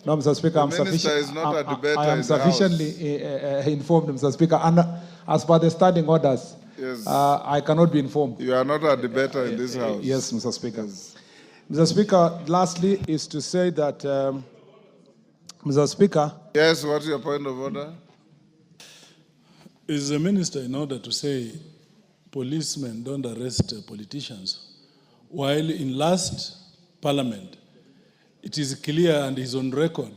No, Mr. Speaker, The minister is not a debater I am in the House. sufficiently informed, Mr. Speaker. And as per the standing orders, Yes. I cannot be informed. You are not a debater in this House. Yes, Mr. Speaker. Yes. Mr. Speaker, lastly is to say that, Mr. Speaker. Yes, what's your point of order? Is the minister in order to say policemen don't arrest politicians, while in last parliament, it is clear and is on record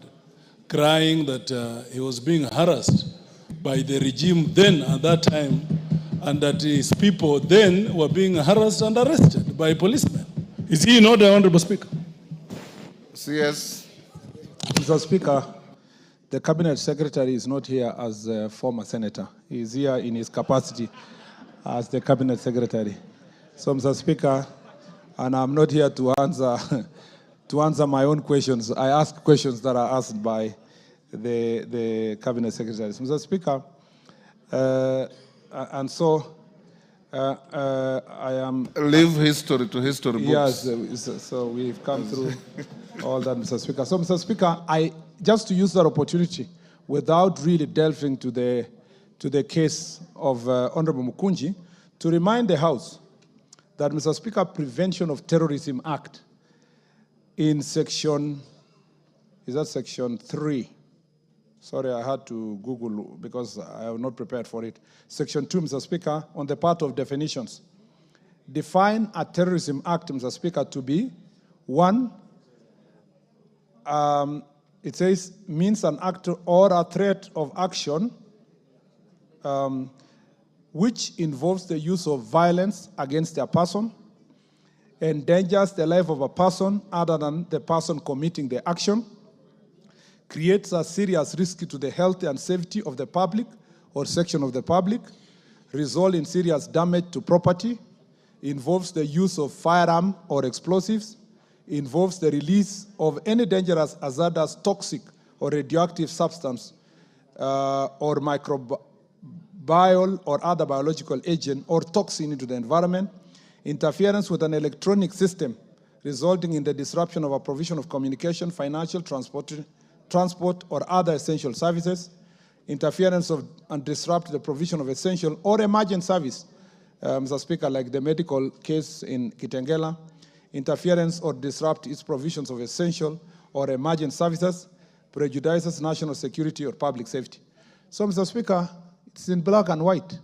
crying that he was being harassed by the regime then at that time, and that his people then were being harassed and arrested by policemen. Is he in order, Honorable Speaker? Yes. Mr. Speaker, the Cabinet Secretary is not here as a former senator. He is here in his capacity as the Cabinet Secretary. So, Mr. Speaker, and I'm not here to answer my own questions. I ask questions that are asked by the Cabinet Secretaries. Mr. Speaker, and so I am... Leave history to history books. Yes, so we've come through all that, Mr. Speaker. So, Mr. Speaker, just to use that opportunity, without really delving to the case of Honorable Mukunji, to remind the House that, Mr. Speaker, Prevention of Terrorism Act in section 3? Sorry, I had to Google because I was not prepared for it. Section 2, Mr. Speaker, on the part of definitions, define a terrorism act, Mr. Speaker, to be one, it says, means an act or a threat of action which involves the use of violence against a person, endangers the life of a person other than the person committing the action, creates a serious risk to the health and safety of the public or section of the public, result in serious damage to property, involves the use of firearm or explosives, involves the release of any dangerous, hazardous, toxic, or radioactive substance, or microbial or other biological agent or toxin into the environment, interference with an electronic system resulting in the disruption of a provision of communication, financial, transport, or other essential services, interference of and disrupt the provision of essential or emergent service, Mr. Speaker, like the medical case in Kitengela, interference or disrupt its provisions of essential or emergent services, prejudices national security or public safety. So, Mr. Speaker, it's in black and white.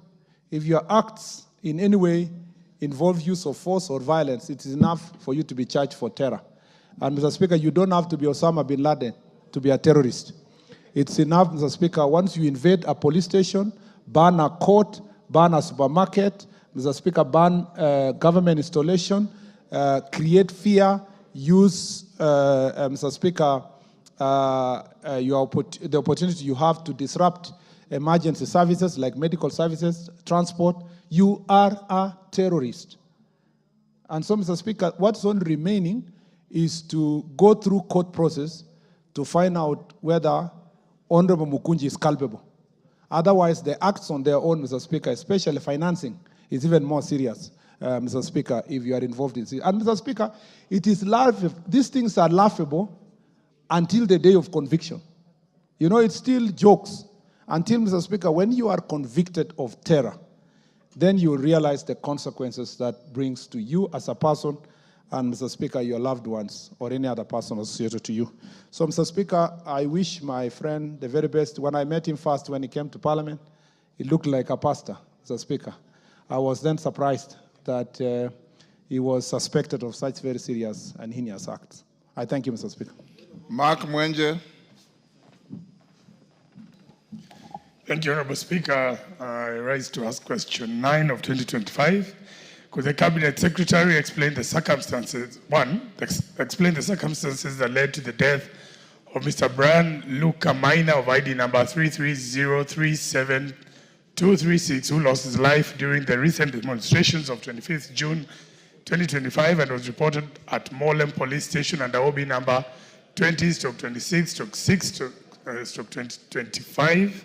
If your acts in any way involve use of force or violence, it is enough for you to be charged for terror. And, Mr. Speaker, you don't have to be Osama bin Laden to be a terrorist. It's enough, Mr. Speaker, once you invade a police station, ban a court, ban a supermarket, Mr. Speaker, ban government installation, create fear, use, Mr. Speaker, the opportunity you have to disrupt emergency services like medical services, transport, you are a terrorist. And so, Mr. Speaker, what's on remaining is to go through court process to find out whether Honorable Mukunji is culpable. Otherwise, the acts on their own, Mr. Speaker, especially financing, is even more serious, Mr. Speaker, if you are involved in it. And, Mr. Speaker, it is laughable. These things are laughable until the day of conviction. You know, it's still jokes until, Mr. Speaker, when you are convicted of terror, then you realize the consequences that brings to you as a person and, Mr. Speaker, your loved ones or any other person associated to you. So, Mr. Speaker, I wish my friend the very best. When I met him first when he came to Parliament, he looked like a pastor, Mr. Speaker. I was then surprised that he was suspected of such very serious and heinous acts. I thank you, Mr. Speaker. Mark Mwenje. Thank you, Honorable Speaker. I rise to ask question 9 of 2025. Could the Cabinet Secretary explain the circumstances, explain the circumstances that led to the death of Mr. Brian Luca Minor of ID number 330372236, who lost his life during the recent demonstrations of 25th June 2025 and was reported at Molem Police Station under OB number 20/26/6/2025.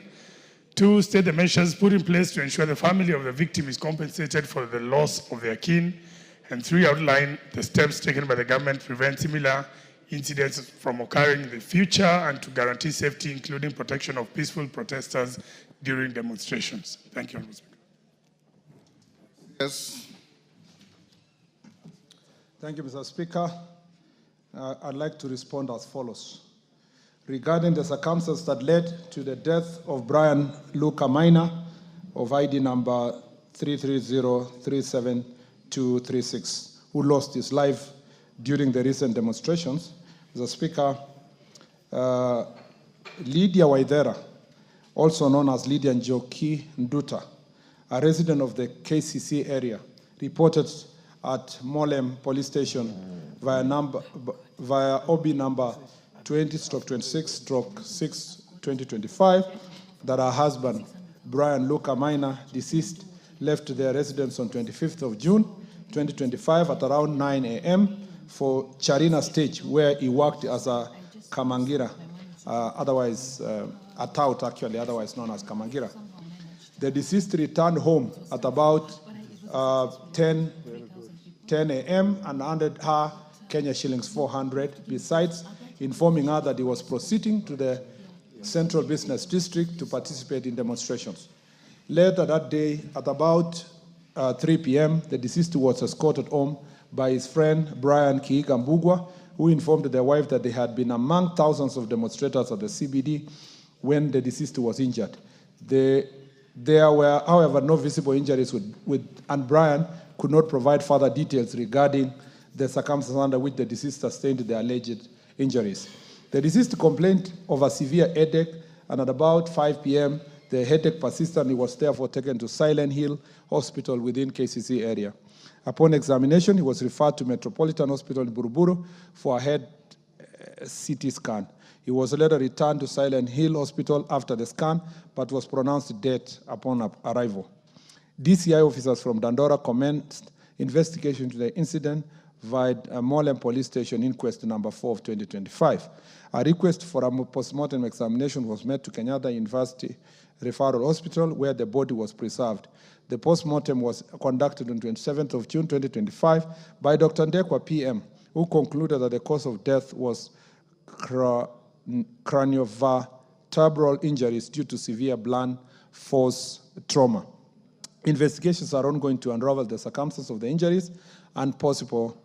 2, state the measures put in place to ensure the family of the victim is compensated for the loss of their kin. And 3, outline the steps taken by the government to prevent similar incidents from occurring in the future and to guarantee safety, including protection of peaceful protesters during demonstrations. Thank you, Honorable Speaker. Yes. Thank you, Mr. Speaker. I'd like to respond as follows. Regarding the circumstances that led to the death of Brian Luca Minor of ID number 330-37236, who lost his life during the recent demonstrations, Mr. Speaker, Lydia Waithera, also known as Lydia Njoki Nduta, a resident of the KCC area, reported at Molem Police Station via OB number 20/26/6/2025 that her husband, Brian Luca Minor, deceased, left their residence on 25th of June 2025 at around 9 a.m. for Charina Stage, where he worked as a Kamangira, otherwise a tout actually, otherwise known as Kamangira. The deceased returned home at about 10 a.m. and handed her Kenya shillings 400, besides informing her that he was proceeding to the Central Business District to participate in demonstrations. Later that day, at about 3 p.m., the deceased was escorted home by his friend Brian Kiiga Mbugwa, who informed their wife that they had been among thousands of demonstrators at the CBD when the deceased was injured. There were, however, no visible injuries and Brian could not provide further details regarding the circumstances under which the deceased sustained the alleged injuries. The deceased complained of a severe headache, and at about 5 p.m., the headache persisted and he was therefore taken to Silent Hill Hospital within KCC area. Upon examination, he was referred to Metropolitan Hospital in Buruburu for a head CT scan. He was later returned to Silent Hill Hospital after the scan, but was pronounced dead upon arrival. DCI officers from Dandora commenced investigation into the incident via Molem Police Station Inquest number 4 of 2025. A request for a post-mortem examination was made to Kenyatta University Referral Hospital, where the body was preserved. The post-mortem was conducted on 27th of June 2025 by Dr. Ndekwa PM, who concluded that the cause of death was craniovertebral injuries due to severe blunt force trauma. Investigations are ongoing to unravel the circumstances of the injuries and possible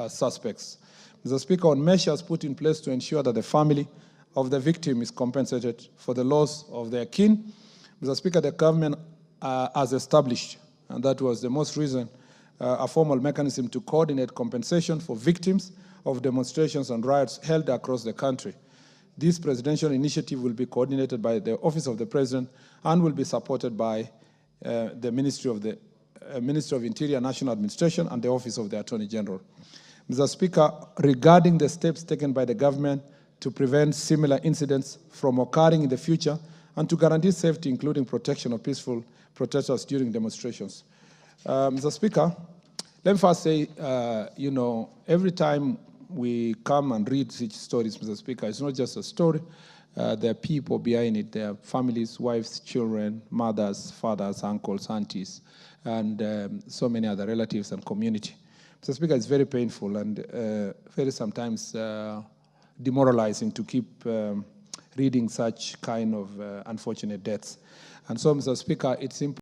suspects. Mr. Speaker, on measures put in place to ensure that the family of the victim is compensated for the loss of their kin, Mr. Speaker, the government has established, and that was the most recent, a formal mechanism to coordinate compensation for victims of demonstrations and riots held across the country. This presidential initiative will be coordinated by the Office of the President and will be supported by the Ministry of Interior, National Administration, and the Office of the Attorney General. Mr. Speaker, regarding the steps taken by the government to prevent similar incidents from occurring in the future and to guarantee safety, including protection of peaceful protesters during demonstrations. Mr. Speaker, let me first say, every time we come and read such stories, Mr. Speaker, it's not just a story. There are people behind it. There are families, wives, children, mothers, fathers, uncles, aunties, and so many other relatives and community. Mr. Speaker, it's very painful and very sometimes demoralizing to keep reading such kind of unfortunate deaths. And so, Mr. Speaker, it's important